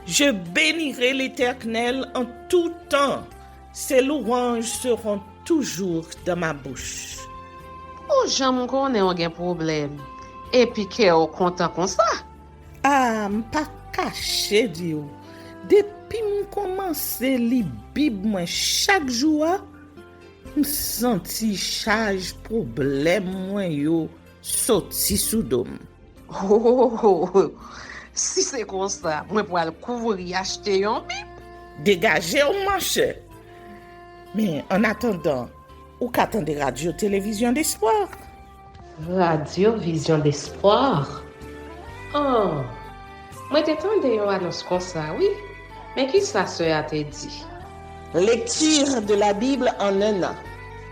Je bénirai l'Éternel en tout temps. Ses louanges seront toujours dans ma bouche. Oh, j'aime qu'on ait un problème. Et puis qu'elle est content comme ça. Ah, m'pas caché Dieu. Depuis m'komanse li Bib moi chaque jour, m'senti charge problème moi yo sorti sous dom. Si c'est comme ça, moi pour aller couvrir acheter un Bible. Dégagez au marché. Mais en attendant, ou qu'attendez radio télévision d'espoir. Radio Vision d'Espoir. Oh, moi t'attendais une annonce comme ça, oui. Mais qui ça a te dit? Lecture de la Bible en un an.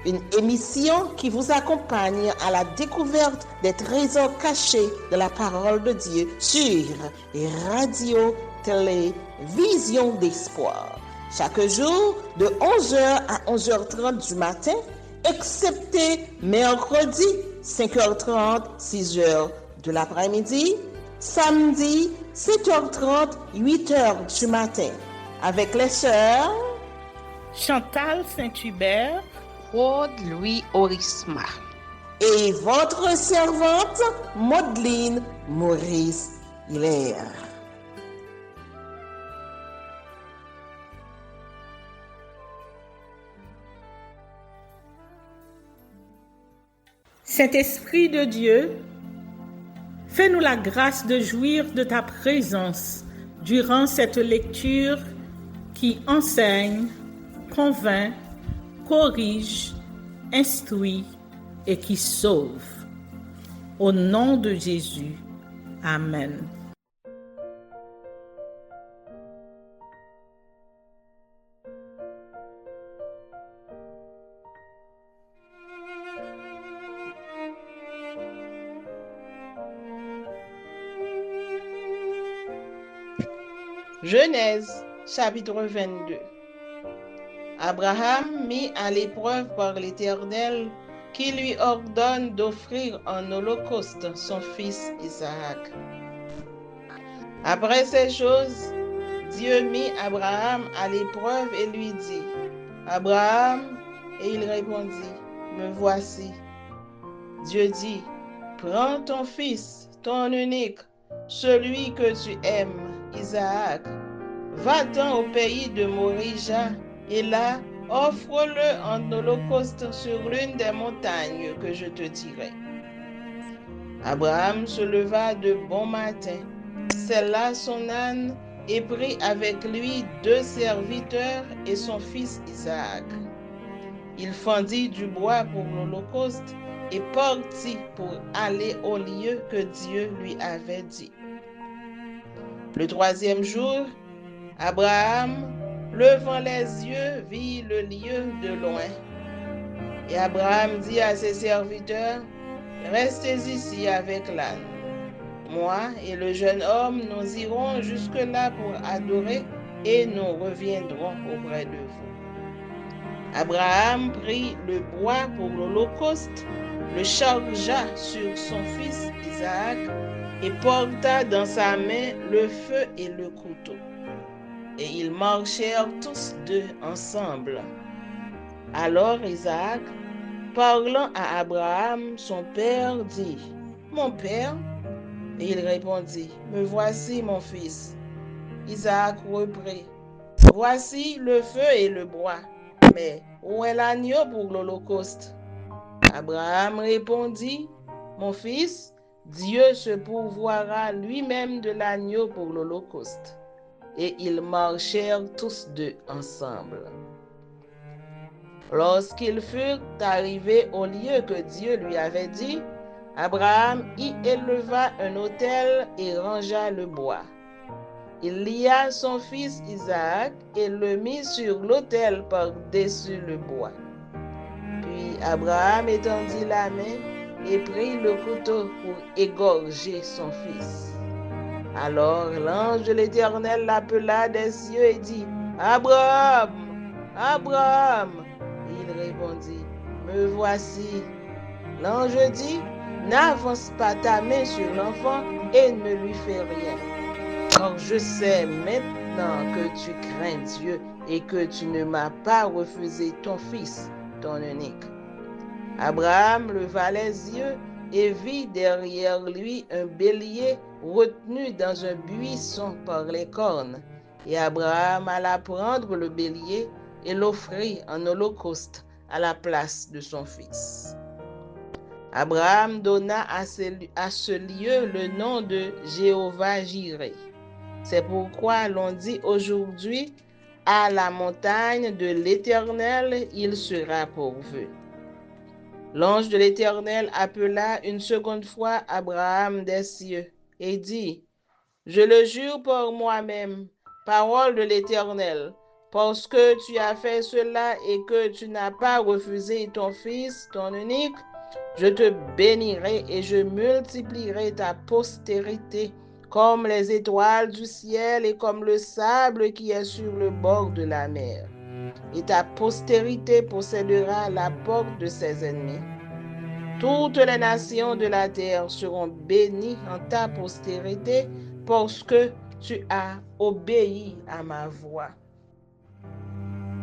Une émission qui vous accompagne à la découverte des trésors cachés de la parole de Dieu sur Radio Télévision d'Espoir. Chaque jour de 11h à 11h30 du matin, excepté mercredi 5h30, 6h de l'après-midi, samedi 7h30, 8h du matin, avec les sœurs Chantal Saint-Hubert, Claude Louis Orisma et votre servante Maudeline Maurice Hilaire. Saint-Esprit de Dieu, fais-nous la grâce de jouir de ta présence durant cette lecture qui enseigne, convainc, corrige, instruit et qui sauve. Au nom de Jésus. Amen. Genèse, chapitre 22. Abraham mit à l'épreuve par l'Éternel qui lui ordonne d'offrir en holocauste son fils Isaac. Après ces choses, Dieu mit Abraham à l'épreuve et lui dit, « Abraham, et il répondit, « Me voici. » Dieu dit, « Prends ton fils, ton unique, celui que tu aimes, Isaac. Va-t'en au pays de Morija, et là, offre-le en holocauste sur l'une des montagnes que je te dirai. » Abraham se leva de bon matin, sella son âne et prit avec lui 2 serviteurs et son fils Isaac. Il fendit du bois pour l'holocauste et partit pour aller au lieu que Dieu lui avait dit. Le 3e jour, Abraham, levant les yeux, vit le lieu de loin. Et Abraham dit à ses serviteurs, « Restez ici avec l'âne. Moi et le jeune homme, nous irons jusque-là pour adorer et nous reviendrons auprès de vous. » Abraham prit le bois pour l'holocauste, le chargea sur son fils Isaac et porta dans sa main le feu et le couteau. Et ils marchèrent tous 2 ensemble. Alors Isaac, parlant à Abraham, son père, dit, « Mon père ?» Et il répondit, « Me voici, mon fils. » Isaac reprit, « Voici le feu et le bois, mais où est l'agneau pour l'holocauste? » Abraham répondit, « Mon fils, Dieu se pourvoira lui-même de l'agneau pour l'holocauste. » Et ils marchèrent tous 2 ensemble. Lorsqu'ils furent arrivés au lieu que Dieu lui avait dit, Abraham y éleva un autel et rangea le bois. Il lia son fils Isaac et le mit sur l'autel par-dessus le bois. Puis Abraham étendit la main et prit le couteau pour égorger son fils. Alors l'ange de l'Éternel l'appela des cieux et dit, « Abraham, Abraham !» Il répondit, « Me voici. » L'ange dit, « N'avance pas ta main sur l'enfant et ne lui fais rien. » car je sais maintenant que tu crains Dieu et que tu ne m'as pas refusé ton fils, ton unique. Abraham leva les yeux et vit derrière lui un bélier retenu dans un buisson par les cornes. Et Abraham alla prendre le bélier et l'offrit en holocauste à la place de son fils. Abraham donna à ce lieu le nom de Jéhovah-Jireh. C'est pourquoi l'on dit aujourd'hui, à la montagne de l'Éternel, il sera pourvu. L'ange de l'Éternel appela une seconde fois Abraham des cieux et dit, je le jure par moi-même, parole de l'Éternel, parce que tu as fait cela et que tu n'as pas refusé ton fils, ton unique, je te bénirai et je multiplierai ta postérité comme les étoiles du ciel et comme le sable qui est sur le bord de la mer. Et ta postérité possédera la porte de ses ennemis. Toutes les nations de la terre seront bénies en ta postérité parce que tu as obéi à ma voix.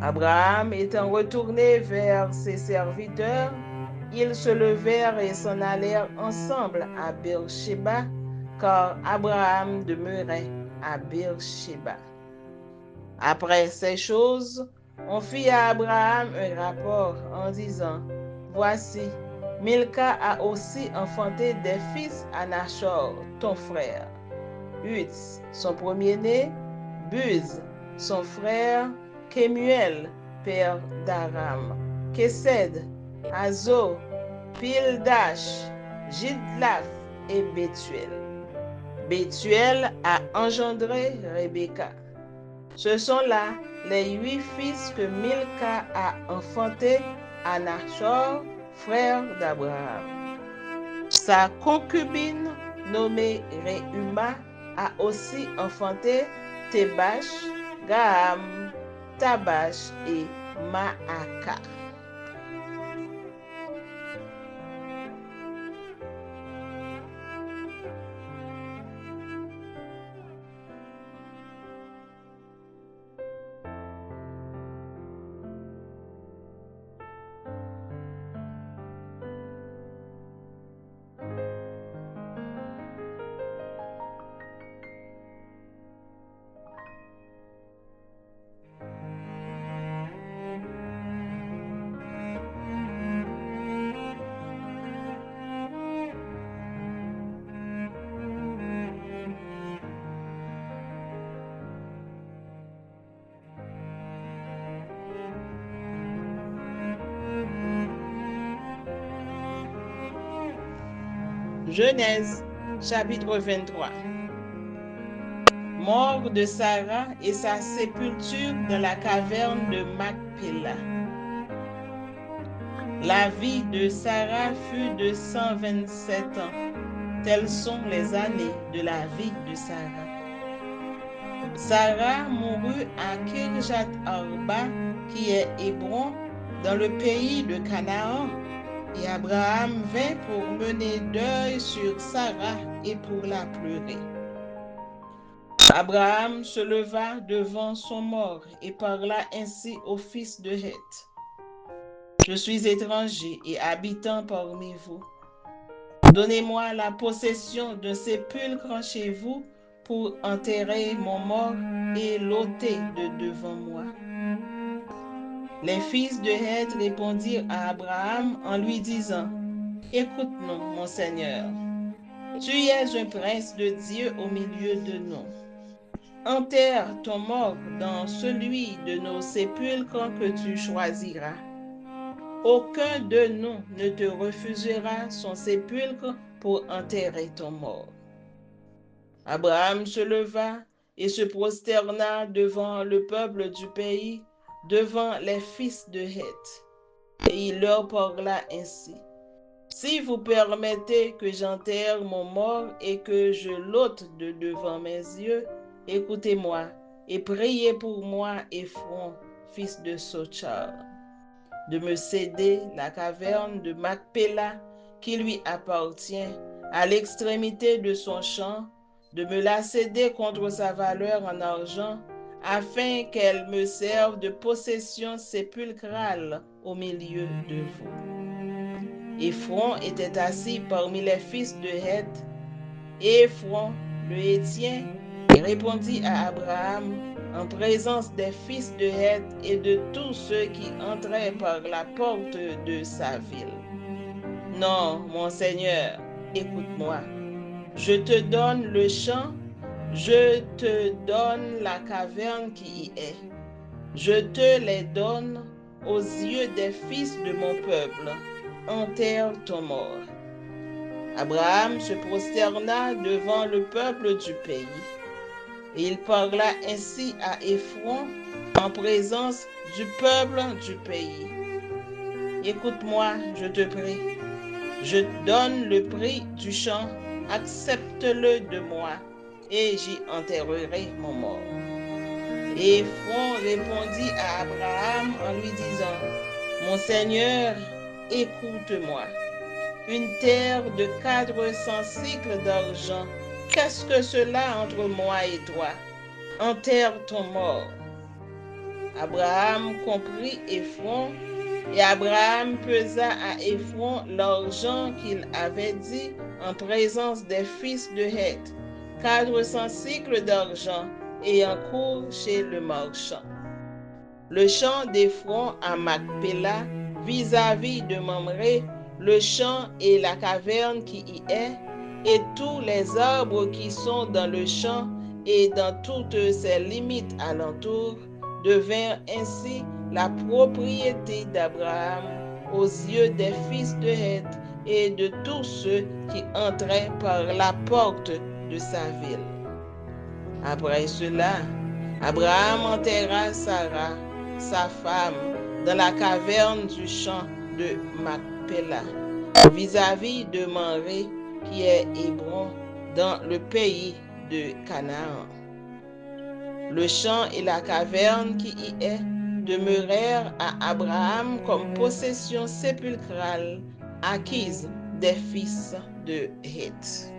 Abraham étant retourné vers ses serviteurs, ils se levèrent et s'en allèrent ensemble à Beersheba, car Abraham demeurait à Beersheba. Après ces choses, on fit à Abraham un rapport en disant, voici, Milca a aussi enfanté des fils à Nachor, ton frère. Uz, son premier-né, Buz, son frère, Kemuel, père d'Aram, Kesed, Azo, Pildash, Jidlaph et Bethuel. Bethuel a engendré Rebecca. Ce sont là les 8 fils que Milca a enfantés à Nachor, frère d'Abraham. Sa concubine, nommée Reuma, a aussi enfanté Tebash, Gaham, Tabash et Maaka. Genèse, chapitre 23. Mort de Sarah et sa sépulture dans la caverne de Macpéla. La vie de Sarah fut de 127 ans. Telles sont les années de la vie de Sarah. Sarah mourut à Kirjat Arba, qui est Hébron, dans le pays de Canaan. Et Abraham vint pour mener deuil sur Sarah et pour la pleurer. Abraham se leva devant son mort et parla ainsi au fils de Heth. Je suis étranger et habitant parmi vous. Donnez-moi la possession d'un sépulcre chez vous pour enterrer mon mort et l'ôter de devant moi. Les fils de Heth répondirent à Abraham en lui disant, écoute-nous, mon Seigneur. Tu es un prince de Dieu au milieu de nous. Enterre ton mort dans celui de nos sépulcres que tu choisiras. Aucun de nous ne te refusera son sépulcre pour enterrer ton mort. Abraham se leva et se prosterna devant le peuple du pays, devant les fils de Heth. Et il leur parla ainsi. Si vous permettez que j'enterre mon mort et que je l'ôte de devant mes yeux, écoutez-moi et priez pour moi, Ephron, fils de Sochar, de me céder la caverne de Macpéla qui lui appartient à l'extrémité de son champ, de me la céder contre sa valeur en argent, afin qu'elle me serve de possession sépulcrale au milieu de vous. Éphron était assis parmi les fils de Heth, et Éphron, le Héthien, répondit à Abraham en présence des fils de Heth et de tous ceux qui entraient par la porte de sa ville. Non, mon Seigneur, écoute-moi. Je te donne le champ, je te donne la caverne qui y est. Je te les donne aux yeux des fils de mon peuple. Enterre ton mort. Abraham se prosterna devant le peuple du pays. Et il parla ainsi à Éphron en présence du peuple du pays. Écoute-moi, je te prie. Je te donne le prix du champ, accepte-le de moi, et j'y enterrerai mon mort. Et Éphron répondit à Abraham en lui disant, mon Seigneur, écoute-moi. Une terre de 400 cycles d'argent, qu'est-ce que cela entre moi et toi? Enterre ton mort. Abraham comprit Éphron, et Abraham pesa à Éphron l'argent qu'il avait dit en présence des fils de Heth, 400 cycles d'argent, et en cours chez le marchand. Le champ d'Éphron à Macpéla, vis-à-vis de Mamré, le champ et la caverne qui y est, et tous les arbres qui sont dans le champ et dans toutes ses limites alentour, devinrent ainsi la propriété d'Abraham aux yeux des fils de Heth et de tous ceux qui entraient par la porte de sa ville. Après cela, Abraham enterra Sarah, sa femme, dans la caverne du champ de Macpéla, vis-à-vis de Mamré, qui est Hébron, dans le pays de Canaan. Le champ et la caverne qui y est demeurèrent à Abraham comme possession sépulcrale acquise des fils de Heth.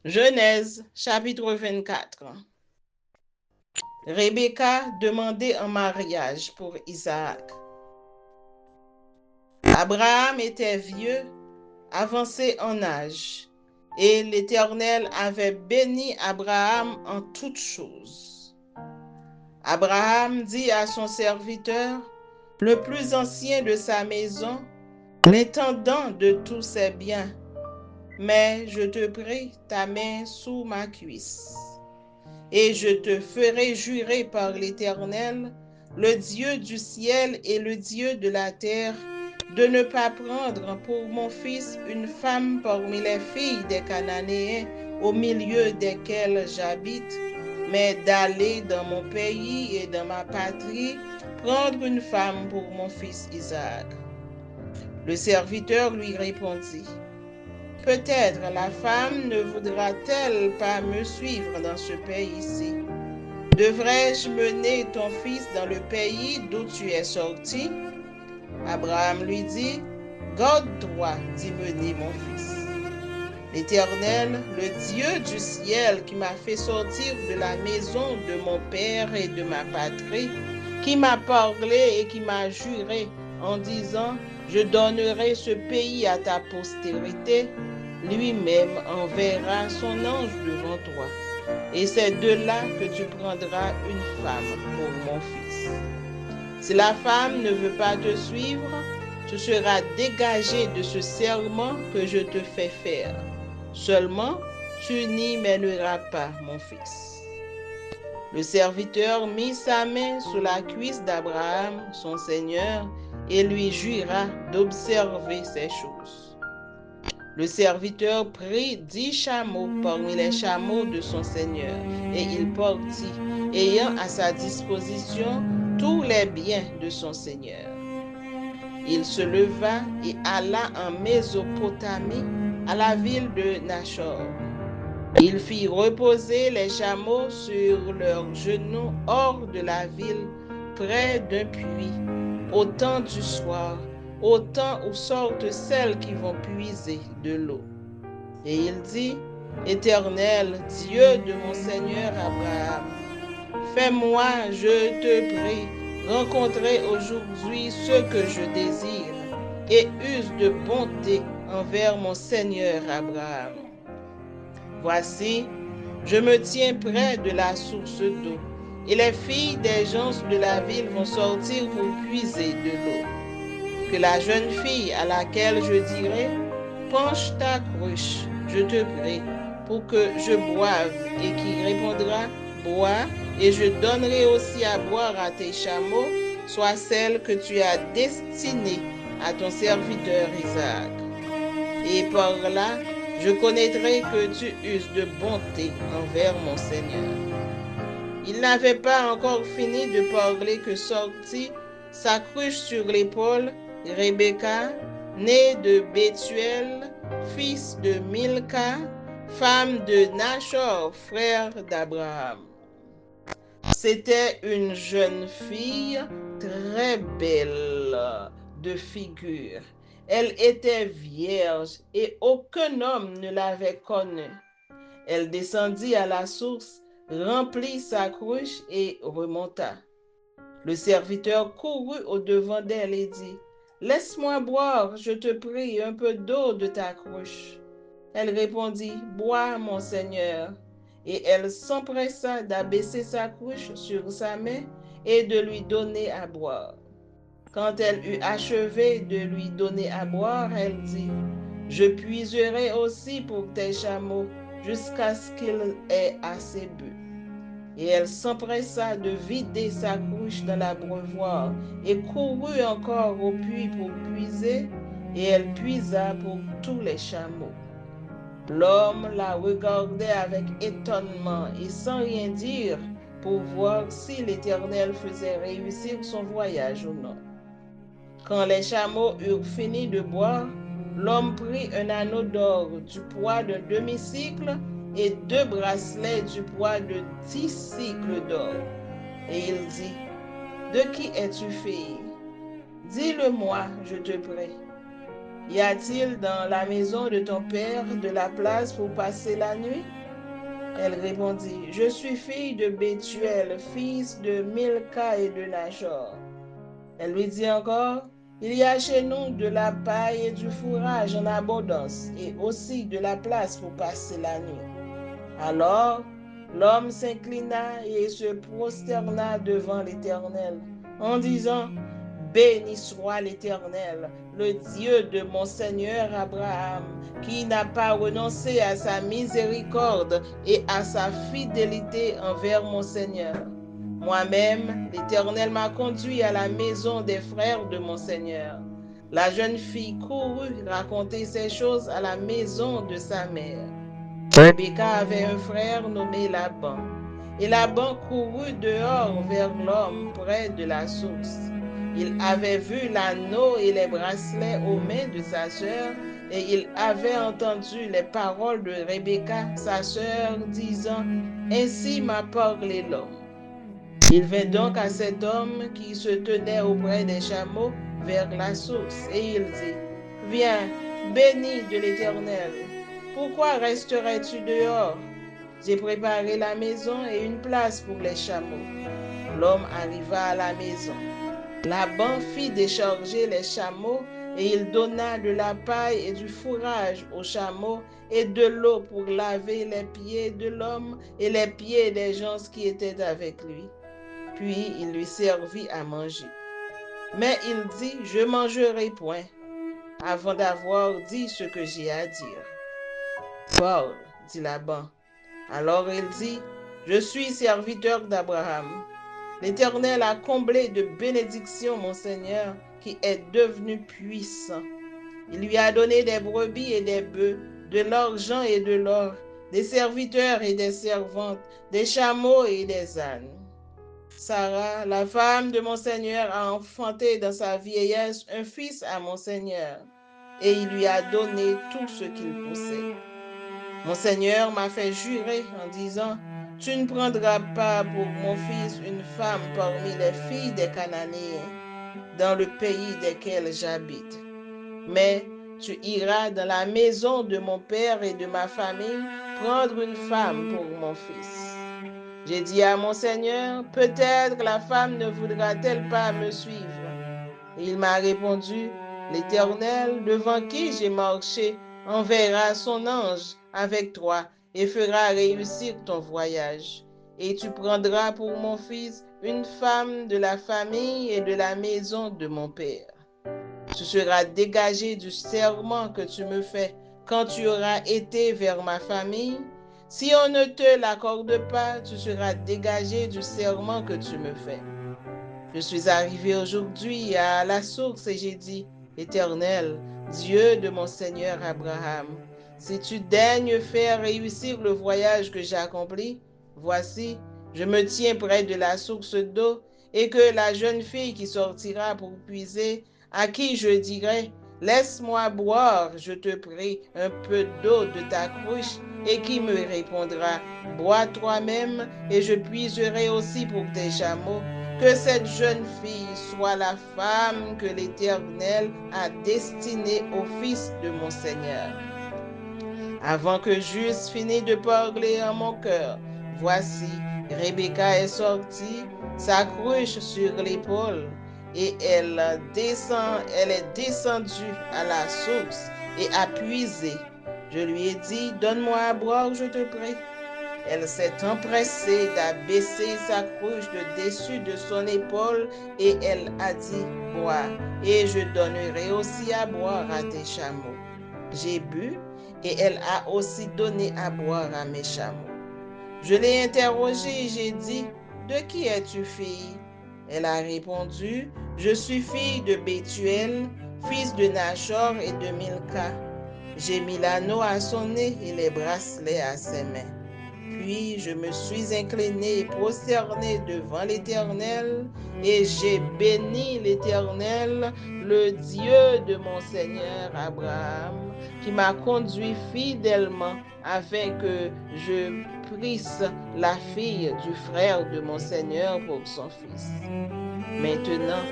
Genèse, chapitre 24. Rebecca demandée en mariage pour Isaac. Abraham était vieux, avancé en âge, et l'Éternel avait béni Abraham en toutes choses. Abraham dit à son serviteur, le plus ancien de sa maison, l'intendant de tous ses biens, mais je te prie ta main sous ma cuisse. Et je te ferai jurer par l'Éternel, le Dieu du ciel et le Dieu de la terre, de ne pas prendre pour mon fils une femme parmi les filles des Cananéens au milieu desquelles j'habite, mais d'aller dans mon pays et dans ma patrie, prendre une femme pour mon fils Isaac. Le serviteur lui répondit, peut-être la femme ne voudra-t-elle pas me suivre dans ce pays-ci? Devrais-je mener ton fils dans le pays d'où tu es sorti? Abraham lui dit, garde-toi d'y mener mon fils. L'Éternel, le Dieu du ciel qui m'a fait sortir de la maison de mon père et de ma patrie, qui m'a parlé et qui m'a juré en disant, je donnerai ce pays à ta postérité, lui-même enverra son ange devant toi. Et c'est de là que tu prendras une femme pour mon fils. Si la femme ne veut pas te suivre, tu seras dégagé de ce serment que je te fais faire. Seulement, tu n'y mèneras pas mon fils. Le serviteur mit sa main sur la cuisse d'Abraham, son seigneur, et lui jura d'observer ces choses. Le serviteur prit 10 chameaux parmi les chameaux de son seigneur, et il partit, ayant à sa disposition tous les biens de son seigneur. Il se leva et alla en Mésopotamie, à la ville de Nachor. Il fit reposer les chameaux sur leurs genoux hors de la ville, près d'un puits, au temps du soir, au temps où sortent celles qui vont puiser de l'eau. Et il dit, Éternel, Dieu de mon Seigneur Abraham, fais-moi, je te prie, rencontrer aujourd'hui ce que je désire et use de bonté envers mon Seigneur Abraham. Voici, je me tiens près de la source d'eau, et les filles des gens de la ville vont sortir pour puiser de l'eau. Que la jeune fille à laquelle je dirai, penche ta cruche, je te prie, pour que je boive, et qui répondra, bois, et je donnerai aussi à boire à tes chameaux, soit celle que tu as destinée à ton serviteur Isaac. Et par là, je connaîtrai que tu uses de bonté envers mon Seigneur. Il n'avait pas encore fini de parler que sortit sa cruche sur l'épaule Rebecca, née de Bethuel, fils de Milca, femme de Nachor, frère d'Abraham. C'était une jeune fille très belle de figure. Elle était vierge et aucun homme ne l'avait connue. Elle descendit à la source, remplit sa cruche et remonta. Le serviteur courut au-devant d'elle et dit, « Laisse-moi boire, je te prie, un peu d'eau de ta cruche. » Elle répondit, « Bois, mon Seigneur. » Et elle s'empressa d'abaisser sa cruche sur sa main et de lui donner à boire. Quand elle eut achevé de lui donner à boire, elle dit, « Je puiserai aussi pour tes chameaux jusqu'à ce qu'il ait assez bu. » Et elle s'empressa de vider sa cruche dans l'abreuvoir et courut encore au puits pour puiser, et elle puisa pour tous les chameaux. L'homme la regardait avec étonnement et sans rien dire pour voir si l'Éternel faisait réussir son voyage ou non. Quand les chameaux eurent fini de boire, l'homme prit un anneau d'or du poids d'un demi-cycle et 2 bracelets du poids de 10 cycles d'or. Et il dit, « De qui es-tu fille? Dis-le-moi, je te prie. Y a-t-il dans la maison de ton père de la place pour passer la nuit? » Elle répondit, « Je suis fille de Bethuel, fils de Milca et de Nachor. » Elle lui dit encore, « Il y a chez nous de la paille et du fourrage en abondance, et aussi de la place pour passer la nuit. » Alors l'homme s'inclina et se prosterna devant l'Éternel, en disant, « Béni soit l'Éternel, le Dieu de mon Seigneur Abraham, qui n'a pas renoncé à sa miséricorde et à sa fidélité envers mon Seigneur. Moi-même, l'Éternel m'a conduit à la maison des frères de mon Seigneur. » La jeune fille courut raconter ces choses à la maison de sa mère. Rebecca avait un frère nommé Laban, et Laban courut dehors vers l'homme près de la source. Il avait vu l'anneau et les bracelets aux mains de sa sœur, et il avait entendu les paroles de Rebecca, sa sœur, disant, « Ainsi m'a parlé l'homme. » Il vint donc à cet homme qui se tenait auprès des chameaux vers la source, et il dit, « Viens, béni de l'Éternel. Pourquoi resterais-tu dehors? J'ai préparé la maison et une place pour les chameaux. » L'homme arriva à la maison. Laban fit décharger les chameaux et il donna de la paille et du fourrage aux chameaux et de l'eau pour laver les pieds de l'homme et les pieds des gens qui étaient avec lui. Puis il lui servit à manger. Mais il dit, je mangerai point, avant d'avoir dit ce que j'ai à dire. Paul, dit Laban. Alors il dit, je suis serviteur d'Abraham. L'Éternel a comblé de bénédictions mon Seigneur, qui est devenu puissant. Il lui a donné des brebis et des bœufs, de l'argent et de l'or, des serviteurs et des servantes, des chameaux et des ânes. Sarah, la femme de mon Seigneur, a enfanté dans sa vieillesse un fils à mon Seigneur, et il lui a donné tout ce qu'il possède. Mon Seigneur m'a fait jurer en disant, tu ne prendras pas pour mon fils une femme parmi les filles des Cananéens, dans le pays desquels j'habite. Mais tu iras dans la maison de mon père et de ma famille prendre une femme pour mon fils. J'ai dit à mon Seigneur, peut-être la femme ne voudra-t-elle pas me suivre. Et il m'a répondu, l'Éternel, devant qui j'ai marché, enverra son ange avec toi et fera réussir ton voyage. Et tu prendras pour mon fils une femme de la famille et de la maison de mon père. Tu seras dégagé du serment que tu me fais quand tu auras été vers ma famille. Si on ne te l'accorde pas, tu seras dégagé du serment que tu me fais. Je suis arrivé aujourd'hui à la source et j'ai dit, Éternel, Dieu de mon Seigneur Abraham, si tu daignes faire réussir le voyage que j'ai accompli, voici, je me tiens près de la source d'eau et que la jeune fille qui sortira pour puiser, à qui je dirai, laisse-moi boire, je te prie, un peu d'eau de ta cruche, et qui me répondra, bois toi-même, et je puiserai aussi pour tes chameaux. Que cette jeune fille soit la femme que l'Éternel a destinée au fils de mon Seigneur. Avant que j'eusse fini de parler en mon cœur, voici, Rebecca est sortie, sa cruche sur l'épaule, et elle est descendue à la source et a puisé. Je lui ai dit, donne-moi à boire, je te prie. Elle s'est empressée d'abaisser sa cruche de dessus de son épaule et elle a dit, bois, et je donnerai aussi à boire à tes chameaux. J'ai bu et elle a aussi donné à boire à mes chameaux. Je l'ai interrogée et j'ai dit, de qui es-tu fille? Elle a répondu, je suis fille de Bethuel, fils de Nachor et de Milka. J'ai mis l'anneau à son nez et les bracelets à ses mains. Puis je me suis incliné et prosterné devant l'Éternel, et j'ai béni l'Éternel, le Dieu de mon Seigneur Abraham, qui m'a conduit fidèlement afin que je prisse la fille du frère de mon Seigneur pour son fils. Maintenant,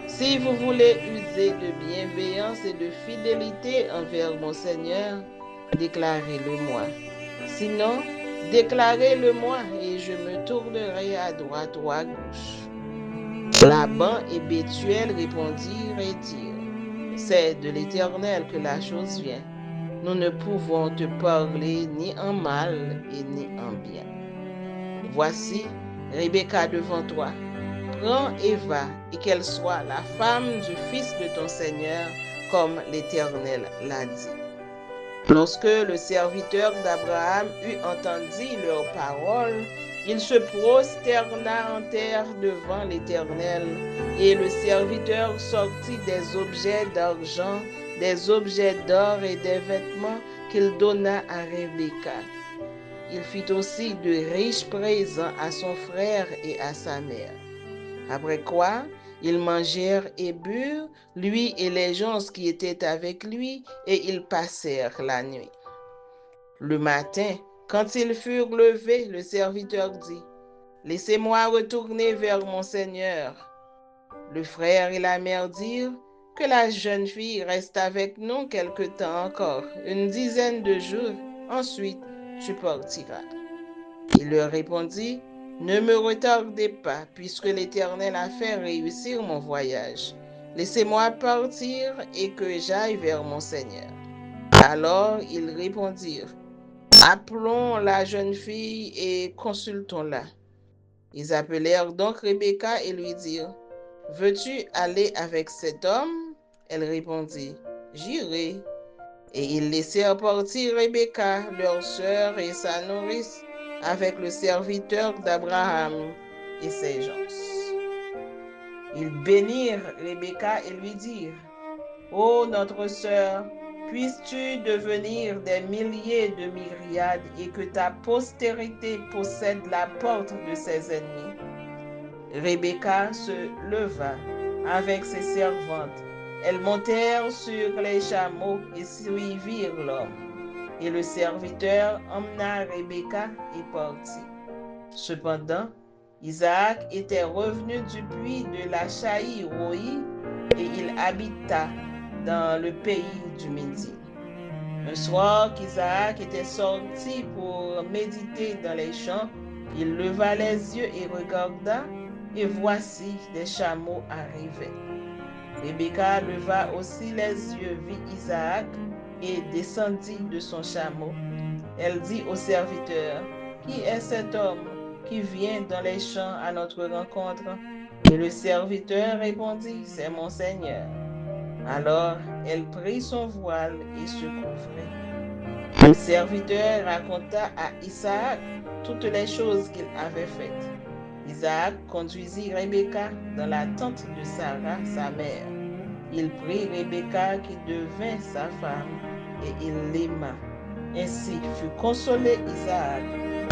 si vous voulez user de bienveillance et de fidélité envers mon Seigneur, déclarez-le-moi. Sinon, déclarez-le-moi et je me tournerai à droite ou à gauche. Laban et Bethuel répondirent et dirent, c'est de l'Éternel que la chose vient. Nous ne pouvons te parler ni en mal et ni en bien. Voici Rebecca devant toi. Prends et va, et qu'elle soit la femme du fils de ton Seigneur, comme l'Éternel l'a dit. Lorsque le serviteur d'Abraham eut entendu leurs paroles, il se prosterna en terre devant l'Éternel, et le serviteur sortit des objets d'argent, des objets d'or et des vêtements qu'il donna à Rebecca. Il fit aussi de riches présents à son frère et à sa mère. Après quoi, ils mangèrent et burent, lui et les gens qui étaient avec lui, et ils passèrent la nuit. Le matin, quand ils furent levés, le serviteur dit, « Laissez-moi retourner vers mon Seigneur. » Le frère et la mère dirent, « Que la jeune fille reste avec nous quelque temps encore, une dizaine de jours, ensuite tu partiras. » Il leur répondit, « Ne me retardez pas, puisque l'Éternel a fait réussir mon voyage. laissez-moi partir et que j'aille vers mon Seigneur. Alors ils répondirent, appelons la jeune fille et consultons-la. Ils appelèrent donc Rebecca et lui dirent, veux-tu aller avec cet homme? Elle répondit, j'irai. Et ils laissèrent partir Rebecca, leur sœur et sa nourrice, avec le serviteur d'Abraham et ses gens. Ils bénirent Rebecca et lui dirent, ô notre sœur, puisses-tu devenir des milliers de myriades et que ta postérité possède la porte de ses ennemis. Rebecca se leva avec ses servantes. Elles montèrent sur les chameaux et suivirent l'homme. Et le serviteur emmena Rebecca et partit. Cependant, Isaac était revenu du puits de la Chaï-Roi et il habita dans le pays du Midi. Un soir qu'Isaac était sorti pour méditer dans les champs, il leva les yeux et regarda, et voici des chameaux arrivaient. Rebecca leva aussi les yeux, vit Isaac et descendit de son chameau. Elle dit au serviteur, qui est cet homme qui vient dans les champs à notre rencontre? Et le serviteur répondit, c'est mon Seigneur. Alors elle prit son voile et se couvrit. Le serviteur raconta à Isaac toutes les choses qu'il avait faites. Isaac conduisit Rebecca dans la tente de Sarah, sa mère. Il prit Rebecca qui devint sa femme et il l'aima. Ainsi fut consolé Isaac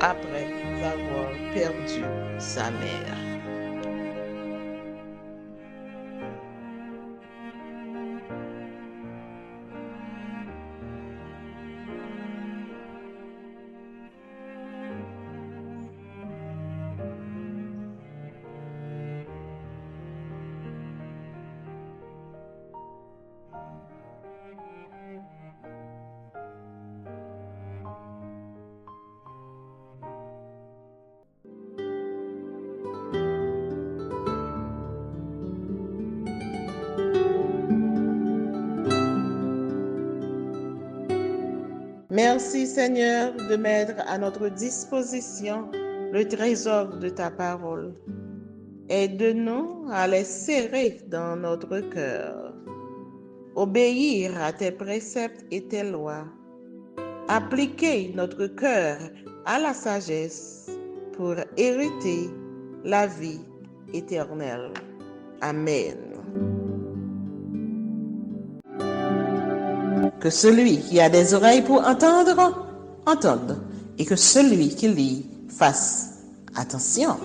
après avoir perdu sa mère. Merci Seigneur de mettre à notre disposition le trésor de ta parole. Aide-nous à les serrer dans notre cœur. Obéir à tes préceptes et tes lois. Appliquer notre cœur à la sagesse pour hériter la vie éternelle. Amen. Que celui qui a des oreilles pour entendre, entende, et que celui qui lit fasse attention.